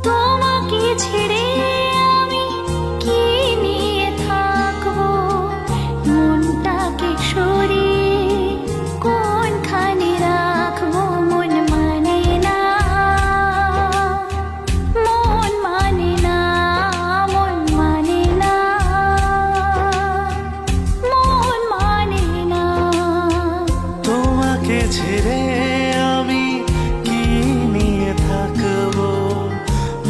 তোমাকে ছেড়ে আমি কি নিয়ে থাকবো, মনটাকে সরিয়ে কোনখানে রাখবো। মন মানে না, মন মানে না, মন মানে না, মন মানে না। তোমাকে ছেড়ে আমি কি নিয়ে থাকবো,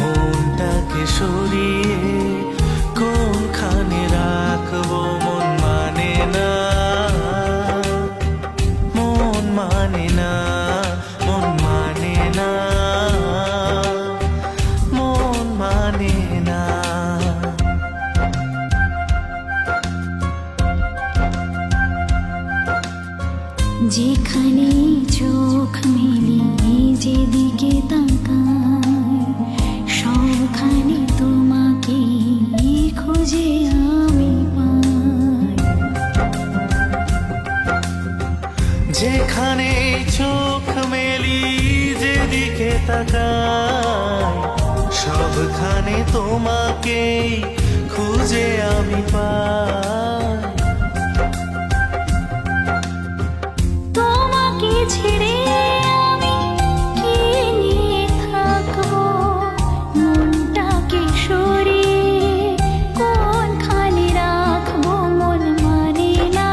মনটাকে সরিয়ে কোনখানে রাখবো। মন মানে না, মন মানে না, মন মানে না, মন মানে না। যেখানে চোখ মেলি যেদিকে তাকাই, সবখানে তোমাকে খুঁজে আমি পাই। যেখানে চোখ মেলি যেদিকে তাকাই, সবখানে তোমাকে খুঁজে আমি পাই। তোমাকে ছেড়ে আমি কি নিয়ে থাকবো, মনটাকে সরিয়ে কোনখানে রাখবো। মন মানে না,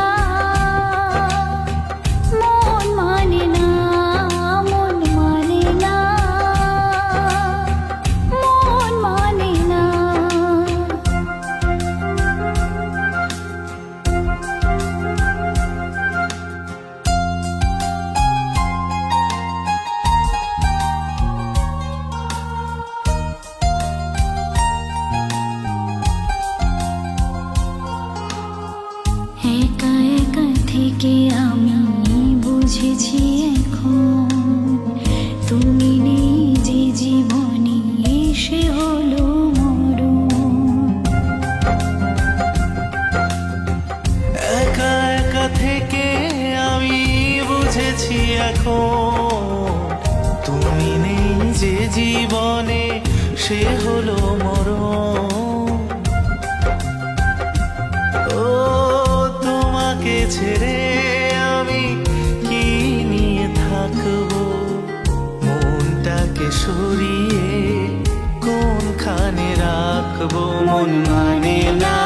মন মানে না, মন মানে না, মন মানে না। একা একা থেকে আমি বুঝেছি এখন, তুমি নেই যে জীবনে এসে হলো মরণ। একা একা থেকে আমি বুঝেছি এখন, তুমি নেই যে জীবনে সে হলো মরণ। ও তোমাকে ছেড়ে আমি কি নিয়ে থাকবো, মনটাকে সরিয়ে কোনখানে রাখবো। মন মানে না,